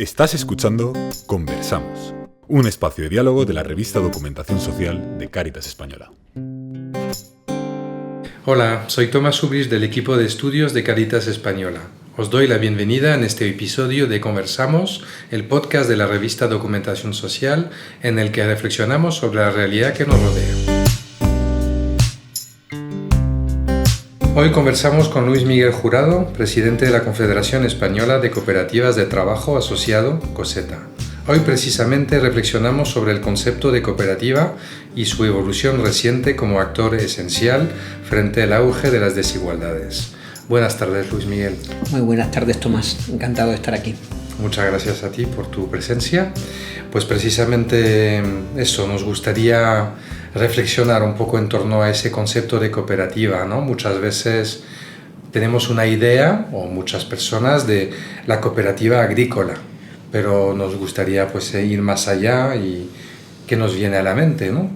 Estás escuchando Conversamos, un espacio de diálogo de la revista Documentación Social de Cáritas Española. Hola, soy Tomás Ubris del equipo de estudios de Cáritas Española. Os doy la bienvenida en este episodio de Conversamos, el podcast de la revista Documentación Social, en el que reflexionamos sobre la realidad que nos rodea. Hoy conversamos con Luis Miguel Jurado, presidente de la Confederación Española de Cooperativas de Trabajo Asociado, COSETA. Hoy precisamente reflexionamos sobre el concepto de cooperativa y su evolución reciente como actor esencial frente al auge de las desigualdades. Buenas tardes, Luis Miguel. Muy buenas tardes, Tomás. Encantado de estar aquí. Muchas gracias a ti por tu presencia. Pues precisamente eso, nos gustaría reflexionar un poco en torno a ese concepto de cooperativa, ¿no? Muchas veces tenemos una idea, o muchas personas, de la cooperativa agrícola, pero nos gustaría pues ir más allá y qué nos viene a la mente, ¿no?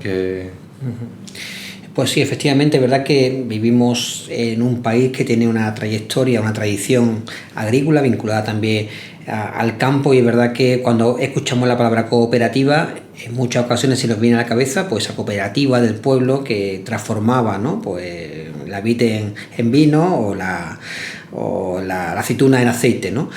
Pues sí, efectivamente, es verdad que vivimos en un país que tiene una trayectoria, una tradición agrícola vinculada también al campo, y es verdad que cuando escuchamos la palabra cooperativa, en muchas ocasiones se nos viene a la cabeza pues esa cooperativa del pueblo que transformaba, ¿no? Pues la vid en vino o la aceituna en aceite, ¿no?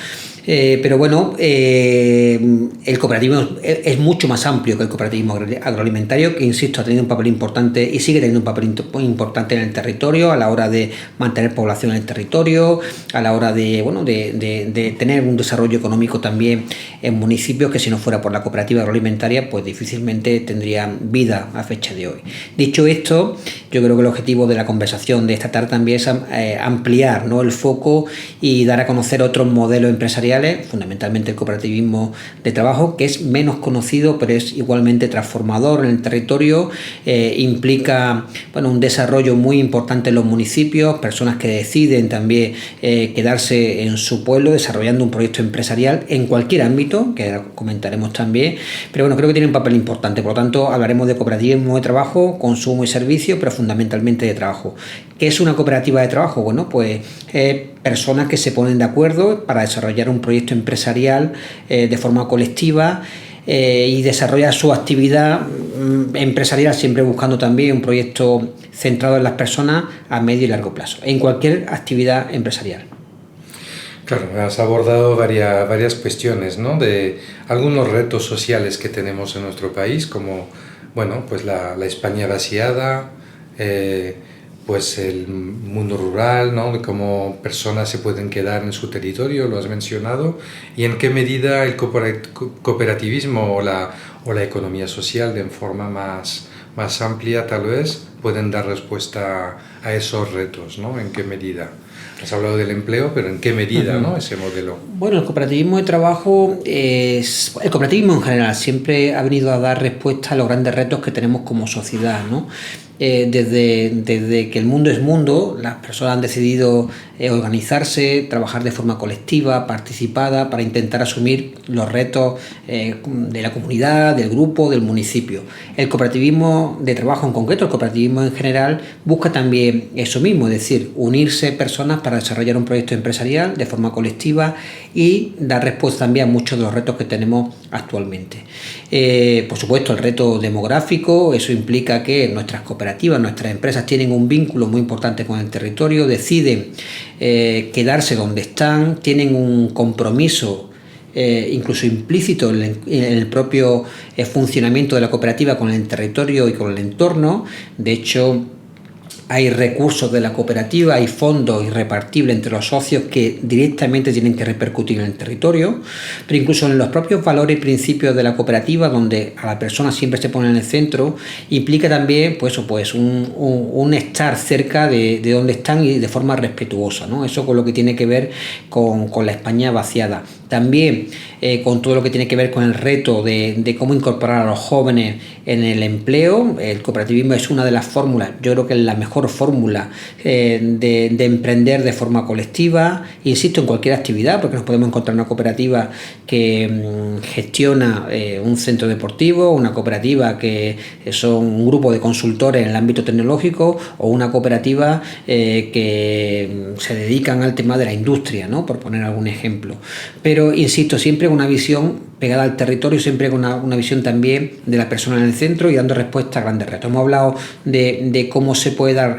Pero bueno, el cooperativismo es mucho más amplio que el cooperativismo agroalimentario, que, insisto, ha tenido un papel importante y sigue teniendo un papel importante en el territorio a la hora de mantener población en el territorio, a la hora de tener un desarrollo económico también en municipios que, si no fuera por la cooperativa agroalimentaria, pues difícilmente tendrían vida a fecha de hoy. Dicho esto, yo creo que el objetivo de la conversación de esta tarde también es ampliar, ¿no?, el foco y dar a conocer otros modelos empresariales, fundamentalmente el cooperativismo de trabajo, que es menos conocido pero es igualmente transformador en el territorio. Implica un desarrollo muy importante en los municipios, personas que deciden también quedarse en su pueblo desarrollando un proyecto empresarial en cualquier ámbito, que ahora comentaremos también, pero bueno, creo que tiene un papel importante. Por lo tanto, hablaremos de cooperativismo de trabajo, consumo y servicio, pero fundamentalmente de trabajo. ¿Qué es una cooperativa de trabajo? Bueno, pues personas que se ponen de acuerdo para desarrollar un proyecto empresarial de forma colectiva y desarrollar su actividad empresarial siempre buscando también un proyecto centrado en las personas a medio y largo plazo, en cualquier actividad empresarial. Claro, has abordado varias cuestiones, ¿no?, de algunos retos sociales que tenemos en nuestro país, como pues la España vaciada, pues el mundo rural, ¿no?, de cómo personas se pueden quedar en su territorio, lo has mencionado, y en qué medida el cooperativismo o la economía social, de forma más amplia tal vez, pueden dar respuesta a esos retos, ¿no? ¿En qué medida? Has hablado del empleo, pero ¿en qué medida, ¿no?, ese modelo? Bueno, el cooperativismo de trabajo el cooperativismo en general siempre ha venido a dar respuesta a los grandes retos que tenemos como sociedad, ¿no? Desde que el mundo es mundo, las personas han decidido organizarse, trabajar de forma colectiva, participada, para intentar asumir los retos de la comunidad, del grupo, del municipio. El cooperativismo de trabajo en concreto, el cooperativismo en general, busca también eso mismo, es decir, unirse personas para desarrollar un proyecto empresarial de forma colectiva y dar respuesta también a muchos de los retos que tenemos actualmente. Por supuesto, el reto demográfico, eso implica que nuestras cooperativas, nuestras empresas tienen un vínculo muy importante con el territorio, deciden quedarse donde están, tienen un compromiso incluso implícito en el propio funcionamiento de la cooperativa con el territorio y con el entorno. De hecho, hay recursos de la cooperativa, hay fondos irrepartibles entre los socios que directamente tienen que repercutir en el territorio, pero incluso en los propios valores y principios de la cooperativa, donde a la persona siempre se pone en el centro, implica también un estar cerca de donde están y de forma respetuosa, ¿no? Eso con lo que tiene que ver con la España vaciada. También con todo lo que tiene que ver con el reto de cómo incorporar a los jóvenes en el empleo. El cooperativismo es una de las fórmulas, yo creo que es la mejor fórmula de emprender de forma colectiva, insisto, en cualquier actividad, porque nos podemos encontrar una cooperativa que gestiona un centro deportivo, una cooperativa que son un grupo de consultores en el ámbito tecnológico, o una cooperativa que se dedican al tema de la industria, ¿no?, por poner algún ejemplo. Pero pero insisto, siempre con una visión pegada al territorio, siempre con una visión también de la persona en el centro y dando respuesta a grandes retos. Hemos hablado de cómo se puede dar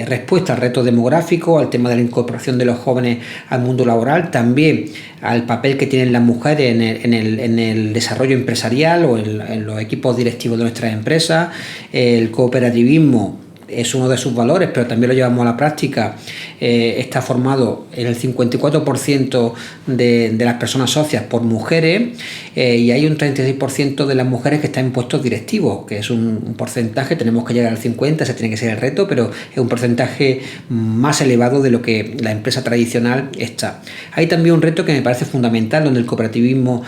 respuesta al reto demográfico, al tema de la incorporación de los jóvenes al mundo laboral, también al papel que tienen las mujeres en el desarrollo empresarial o en los equipos directivos de nuestras empresas. El cooperativismo es uno de sus valores, pero también lo llevamos a la práctica. Está formado en el 54% de las personas socias por mujeres, y hay un 36% de las mujeres que están en puestos directivos, que es un porcentaje. Tenemos que llegar al 50%, ese tiene que ser el reto, pero es un porcentaje más elevado de lo que la empresa tradicional está. Hay también un reto que me parece fundamental, donde el cooperativismo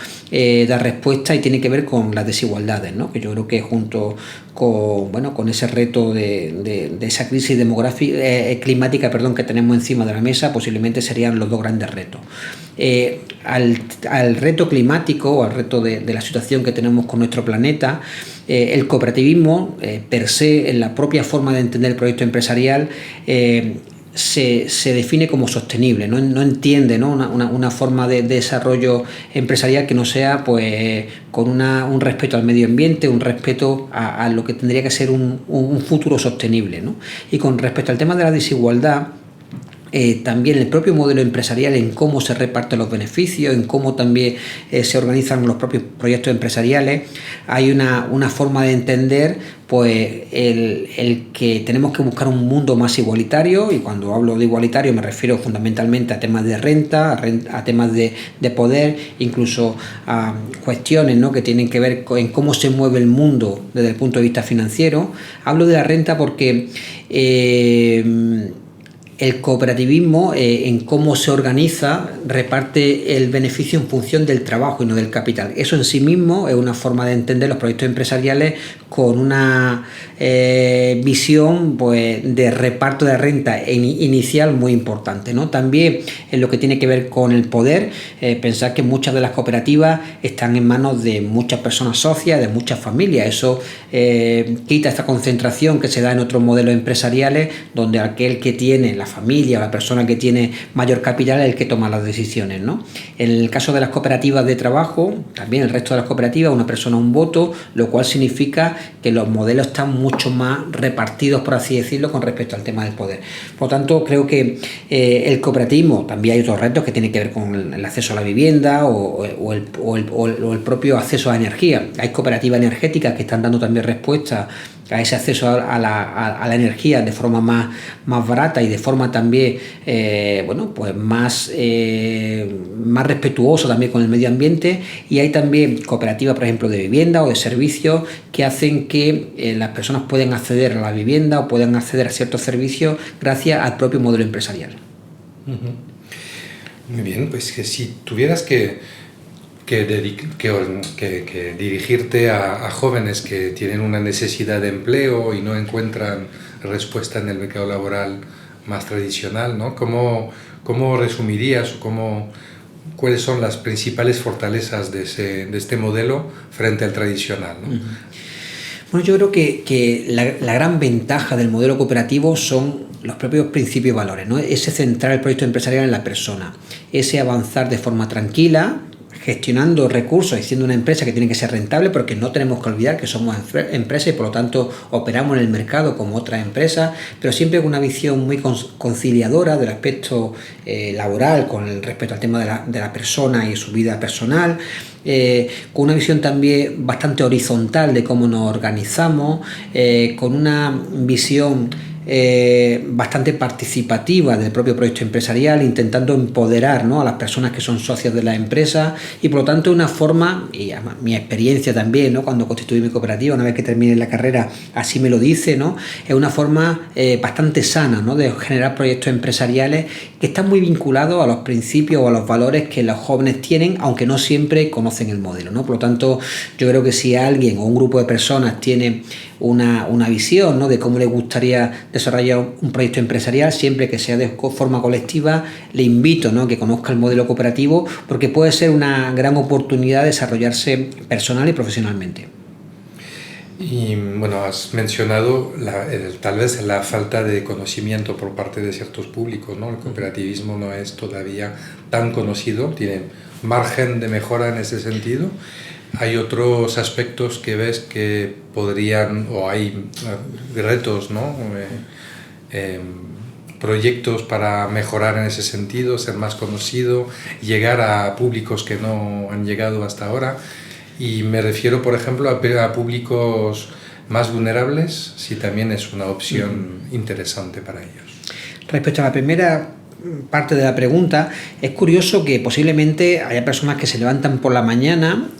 da respuesta, y tiene que ver con las desigualdades, ¿no? Que yo creo que junto con ese reto de esa crisis demográfica, climática, que tenemos encima de la mesa, posiblemente serían los dos grandes retos. Al reto climático, o al reto de la situación que tenemos con nuestro planeta, el cooperativismo, per se, en la propia forma de entender el proyecto empresarial, se define como sostenible, no entiende, ¿no? Una forma de desarrollo empresarial que no sea pues con un respeto al medio ambiente, un respeto a lo que tendría que ser un futuro sostenible, ¿no? Y con respecto al tema de la desigualdad, también el propio modelo empresarial, en cómo se reparten los beneficios, en cómo también se organizan los propios proyectos empresariales, hay una forma de entender pues el que tenemos que buscar un mundo más igualitario, y cuando hablo de igualitario me refiero fundamentalmente a temas de renta, a temas de poder, incluso a cuestiones, ¿no?, que tienen que ver en cómo se mueve el mundo desde el punto de vista financiero. Hablo de la renta porque el cooperativismo, en cómo se organiza, reparte el beneficio en función del trabajo y no del capital. Eso en sí mismo es una forma de entender los proyectos empresariales con una visión pues, de reparto de renta inicial muy importante, ¿no? También en lo que tiene que ver con el poder, pensar que muchas de las cooperativas están en manos de muchas personas socias, de muchas familias. Eso quita esta concentración que se da en otros modelos empresariales, donde aquel que tiene la familia o la persona que tiene mayor capital es el que toma las decisiones, ¿no? En el caso de las cooperativas de trabajo, también el resto de las cooperativas, una persona, un voto, lo cual significa que los modelos están mucho más repartidos, por así decirlo, con respecto al tema del poder. Por lo tanto, creo que el cooperativismo, también hay otros retos que tienen que ver con el acceso a la vivienda o el propio acceso a energía. Hay cooperativas energéticas que están dando también respuesta a ese acceso a la energía de forma más barata y de forma también más respetuosa también con el medio ambiente. Y hay también cooperativas, por ejemplo, de vivienda o de servicios, que hacen que las personas puedan acceder a la vivienda o puedan acceder a ciertos servicios gracias al propio modelo empresarial. Muy bien, pues que si tuvieras que dirigirte a jóvenes que tienen una necesidad de empleo y no encuentran respuesta en el mercado laboral más tradicional, ¿no? ¿Cómo resumirías o cuáles son las principales fortalezas de este modelo frente al tradicional, ¿no? Bueno, yo creo que la gran ventaja del modelo cooperativo son los propios principios y valores, ¿no? Ese centrar el proyecto empresarial en la persona, ese avanzar de forma tranquila, gestionando recursos y siendo una empresa que tiene que ser rentable, porque no tenemos que olvidar que somos empresas y por lo tanto operamos en el mercado como otras empresas, pero siempre con una visión muy conciliadora del aspecto laboral con respecto al tema de la persona y su vida personal, con una visión también bastante horizontal de cómo nos organizamos, con una visión bastante participativa del propio proyecto empresarial, intentando empoderar, ¿no?, a las personas que son socias de la empresa, y por lo tanto una forma, y además mi experiencia también, ¿no?, cuando constituí mi cooperativa, una vez que terminé la carrera, así me lo dice, ¿no?, es una forma bastante sana, ¿no?, de generar proyectos empresariales que están muy vinculados a los principios o a los valores que los jóvenes tienen, aunque no siempre conocen el modelo, ¿no? Por lo tanto, yo creo que si alguien o un grupo de personas tiene una visión, ¿no?, de cómo le gustaría desarrollar un proyecto empresarial, siempre que sea de forma colectiva, le invito, ¿no?, que conozca el modelo cooperativo, porque puede ser una gran oportunidad de desarrollarse personal y profesionalmente. Y bueno, has mencionado tal vez la falta de conocimiento por parte de ciertos públicos, ¿no? El cooperativismo no es todavía tan conocido, tiene margen de mejora en ese sentido. ¿Hay otros aspectos que ves que podrían, o hay retos, ¿no? Proyectos para mejorar en ese sentido, ser más conocido, llegar a públicos que no han llegado hasta ahora? Y me refiero, por ejemplo, a públicos más vulnerables, si también es una opción interesante para ellos. Respecto a la primera parte de la pregunta, es curioso que posiblemente haya personas que se levantan por la mañana,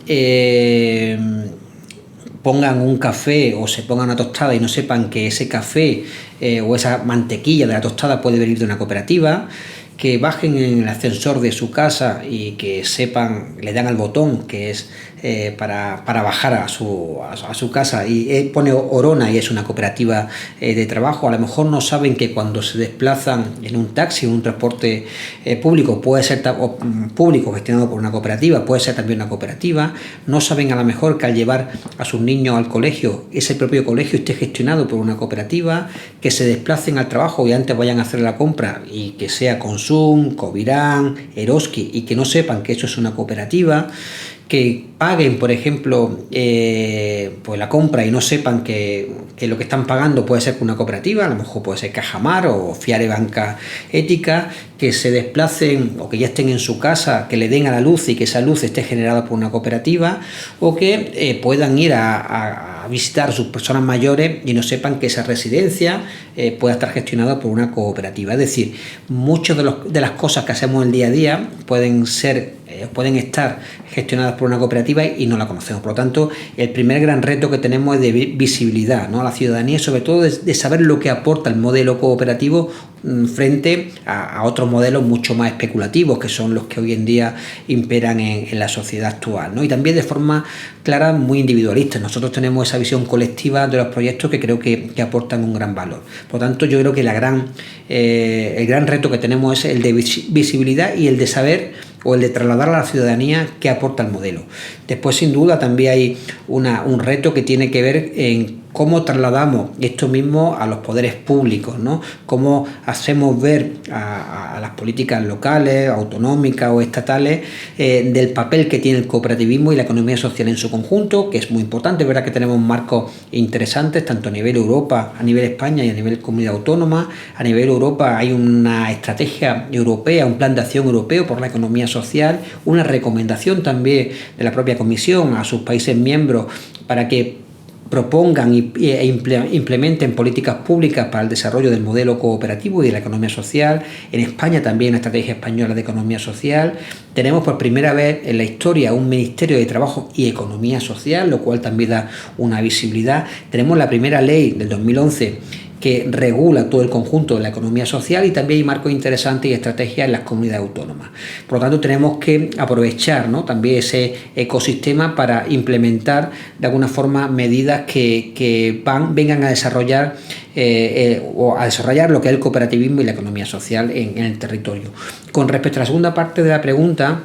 pongan un café o se pongan una tostada y no sepan que ese café o esa mantequilla de la tostada puede venir de una cooperativa, que bajen en el ascensor de su casa y que sepan, le dan al botón que es para bajar a su casa y pone Orona y es una cooperativa de trabajo. A lo mejor no saben que cuando se desplazan en un taxi o un transporte público, puede ser público gestionado por una cooperativa, puede ser también una cooperativa. No saben a lo mejor que al llevar a sus niños al colegio, ese propio colegio esté gestionado por una cooperativa, que se desplacen al trabajo y antes vayan a hacer la compra y que sea Consum, Covirán, Eroski, y que no sepan que eso es una cooperativa, que paguen, por ejemplo, pues la compra y no sepan que lo que están pagando puede ser una cooperativa, a lo mejor puede ser Cajamar o Fiare Banca Ética, que se desplacen o que ya estén en su casa, que le den a la luz y que esa luz esté generada por una cooperativa, o que puedan ir a visitar a sus personas mayores y no sepan que esa residencia pueda estar gestionada por una cooperativa. Es decir, muchas de las cosas que hacemos el día a día pueden estar gestionadas por una cooperativa y no la conocemos. Por lo tanto, el primer gran reto que tenemos es de visibilidad, ¿no?, a la ciudadanía, y sobre todo de saber lo que aporta el modelo cooperativo frente a otros modelos mucho más especulativos, que son los que hoy en día imperan en la sociedad actual, ¿no? Y también de forma clara, muy individualista. Nosotros tenemos esa visión colectiva de los proyectos que creo que aportan un gran valor. Por lo tanto, yo creo que el gran reto que tenemos es el de visibilidad y el de saber o el de trasladar a la ciudadanía qué aporta el modelo. Después, sin duda, también hay un reto que tiene que ver en cómo trasladamos esto mismo a los poderes públicos, ¿no? Cómo hacemos ver a las políticas locales, autonómicas o estatales del papel que tiene el cooperativismo y la economía social en su conjunto, que es muy importante. Es verdad que tenemos marcos interesantes, tanto a nivel Europa, a nivel España y a nivel comunidad autónoma. A nivel Europa hay una estrategia europea, un plan de acción europeo por la economía social, una recomendación también de la propia Comisión a sus países miembros para que propongan e implementen políticas públicas para el desarrollo del modelo cooperativo y de la economía social. En España también una estrategia española de economía social. Tenemos por primera vez en la historia un Ministerio de Trabajo y Economía Social, lo cual también da una visibilidad. Tenemos la primera ley del 2011 que regula todo el conjunto de la economía social, y también hay marcos interesantes y estrategias en las comunidades autónomas. Por lo tanto, tenemos que aprovechar, ¿no?, también ese ecosistema para implementar de alguna forma medidas que vengan a desarrollar o a desarrollar lo que es el cooperativismo y la economía social en el territorio. Con respecto a la segunda parte de la pregunta,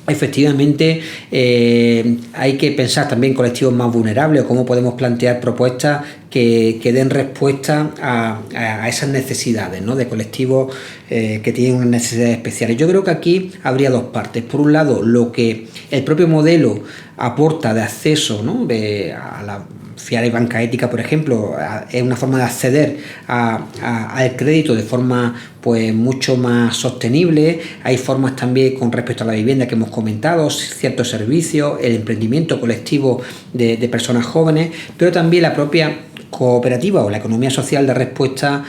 efectivamente hay que pensar también colectivos más vulnerables o cómo podemos plantear propuestas que den respuesta a esas necesidades, ¿no?, de colectivos que tienen unas necesidades especiales. Yo creo que aquí habría dos partes. Por un lado, lo que el propio modelo aporta de acceso, ¿no?, a la Fiare Banca Ética, por ejemplo, es una forma de acceder al crédito de forma pues mucho más sostenible. Hay formas también con respecto a la vivienda que hemos comentado, ciertos servicios, el emprendimiento colectivo de personas jóvenes, pero también la propia cooperativa o la economía social de respuesta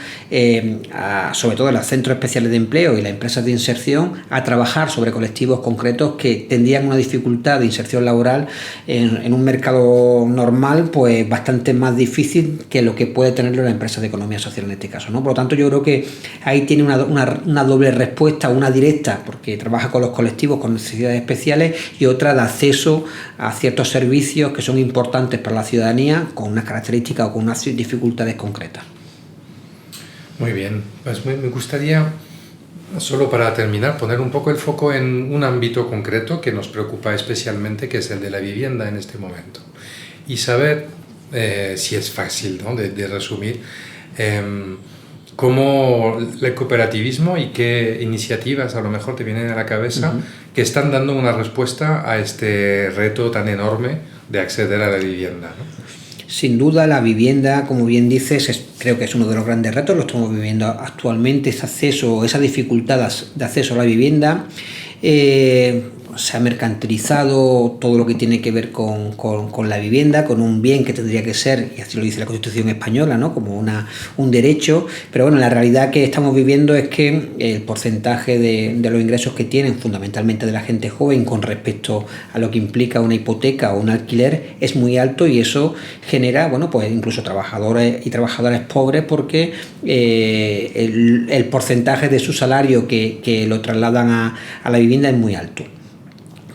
sobre todo en los centros especiales de empleo y las empresas de inserción, a trabajar sobre colectivos concretos que tendrían una dificultad de inserción laboral en un mercado normal pues bastante más difícil que lo que puede tenerlo la empresa de economía social en este caso, ¿no? Por lo tanto, yo creo que ahí tiene una doble respuesta, una directa porque trabaja con los colectivos con necesidades especiales, y otra de acceso a ciertos servicios que son importantes para la ciudadanía con unas características o con unas dificultades concretas. Muy bien, pues me gustaría, solo para terminar, poner un poco el foco en un ámbito concreto que nos preocupa especialmente, que es el de la vivienda en este momento, y saber si es fácil, ¿no?, de resumir, cómo el cooperativismo y qué iniciativas a lo mejor te vienen a la cabeza que están dando una respuesta a este reto tan enorme de acceder a la vivienda, ¿no? Sin duda la vivienda, como bien dices, creo que es uno de los grandes retos, lo estamos viviendo actualmente, ese acceso, esa dificultad de acceso a la vivienda. Se ha mercantilizado todo lo que tiene que ver con la vivienda, con un bien que tendría que ser, y así lo dice la Constitución española, ¿no?, como un derecho. Pero bueno, la realidad que estamos viviendo es que el porcentaje de los ingresos que tienen, fundamentalmente de la gente joven, con respecto a lo que implica una hipoteca o un alquiler, es muy alto, y eso genera, bueno, pues incluso trabajadores y trabajadoras pobres, porque el porcentaje de su salario que lo trasladan a la vivienda es muy alto.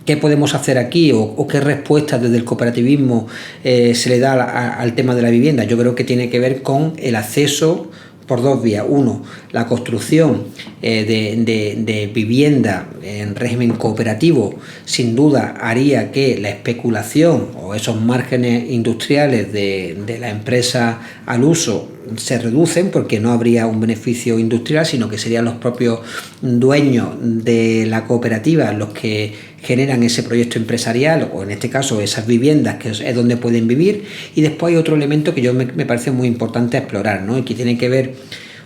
¿Qué podemos hacer aquí o qué respuesta desde el cooperativismo se le da al tema de la vivienda? Yo creo que tiene que ver con el acceso por dos vías. Uno, la construcción de vivienda en régimen cooperativo sin duda haría que la especulación o esos márgenes industriales de la empresa al uso se reducen, porque no habría un beneficio industrial, sino que serían los propios dueños de la cooperativa los que generan ese proyecto empresarial, o en este caso esas viviendas, que es donde pueden vivir. Y después hay otro elemento que me parece muy importante explorar, ¿no?, y que tiene que ver,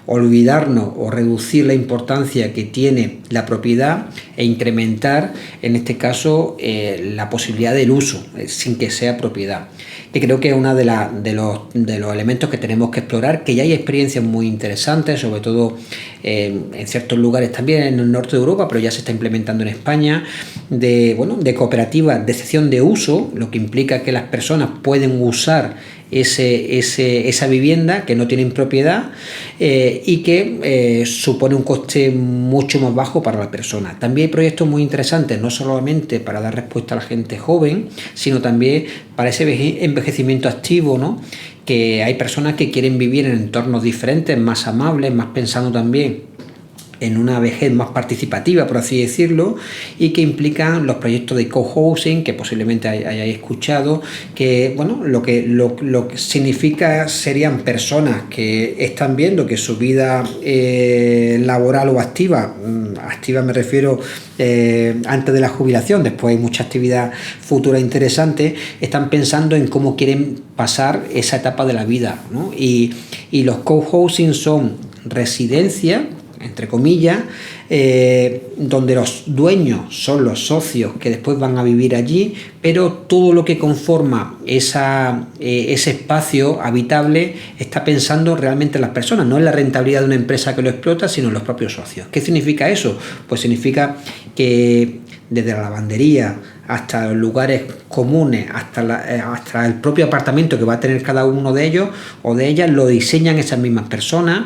olvidarnos o reducir la importancia que tiene la propiedad e incrementar, en este caso, la posibilidad del uso, sin que sea propiedad, que creo que es uno de los elementos que tenemos que explorar, que ya hay experiencias muy interesantes, sobre todo en ciertos lugares también en el norte de Europa, pero ya se está implementando en España, de cooperativas de cesión de uso, lo que implica que las personas pueden usar esa vivienda que no tienen propiedad, y que supone un coste mucho más bajo para la persona. También hay proyectos muy interesantes, no solamente para dar respuesta a la gente joven, sino también para ese envejecimiento activo, ¿no?, que hay personas que quieren vivir en entornos diferentes, más amables, más pensando también en una vejez más participativa, por así decirlo, y que implican los proyectos de cohousing, que posiblemente hayáis escuchado, que bueno, lo que significa serían personas que están viendo que su vida laboral o activa me refiero antes de la jubilación, después hay mucha actividad futura interesante, están pensando en cómo quieren pasar esa etapa de la vida, ¿no? Y los cohousing son residencias, entre comillas, donde los dueños son los socios que después van a vivir allí, pero todo lo que conforma ese espacio habitable está pensando realmente en las personas, no en la rentabilidad de una empresa que lo explota, sino en los propios socios. ¿Qué significa eso? Pues significa que desde la lavandería hasta los lugares comunes, hasta el propio apartamento que va a tener cada uno de ellos o de ellas, lo diseñan esas mismas personas,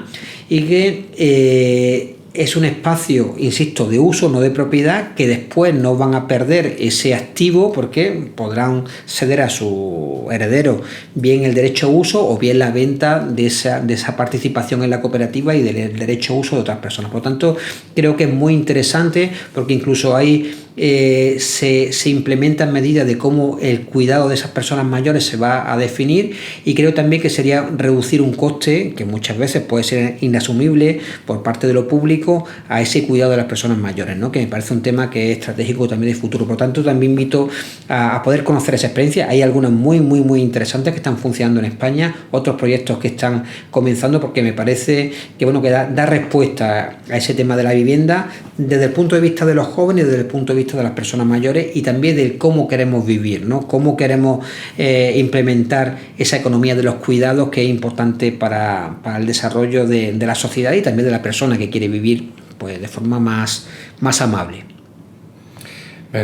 y que es un espacio, insisto, de uso, no de propiedad, que después no van a perder ese activo, porque podrán ceder a su heredero bien el derecho a uso o bien la venta de esa participación en la cooperativa y del derecho a uso de otras personas. Por lo tanto, creo que es muy interesante, porque incluso ahí se implementan medidas de cómo el cuidado de esas personas mayores se va a definir, y creo también que sería reducir un coste que muchas veces puede ser inasumible por parte de lo público a ese cuidado de las personas mayores, ¿no?, que me parece un tema que es estratégico también de futuro. Por lo tanto, también invito a poder conocer esa experiencia. Hay algunas muy, muy, muy interesantes que están funcionando en España, otros proyectos que están comenzando, porque me parece que da respuesta a ese tema de la vivienda desde el punto de vista de los jóvenes, desde el punto de vista de las personas mayores, y también del cómo queremos vivir, ¿no?, cómo queremos implementar esa economía de los cuidados, que es importante para el desarrollo de la sociedad y también de la persona que quiere vivir pues de forma más amable.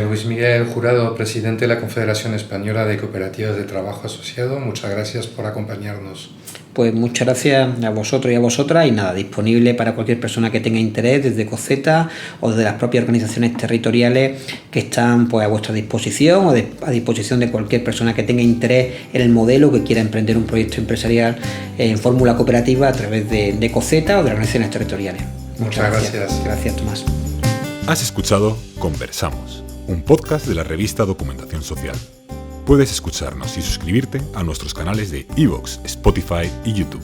Luis Miguel Jurado, presidente de la Confederación Española de Cooperativas de Trabajo Asociado, muchas gracias por acompañarnos. Pues muchas gracias a vosotros y a vosotras, y nada, disponible para cualquier persona que tenga interés desde COCETA o desde las propias organizaciones territoriales, que están pues a vuestra disposición, o a disposición de cualquier persona que tenga interés en el modelo, que quiera emprender un proyecto empresarial en fórmula cooperativa a través de COCETA o de las organizaciones territoriales. Muchas gracias. Gracias, Tomás. Has escuchado Conversamos, un podcast de la revista Documentación Social. Puedes escucharnos y suscribirte a nuestros canales de iVoox, Spotify y YouTube.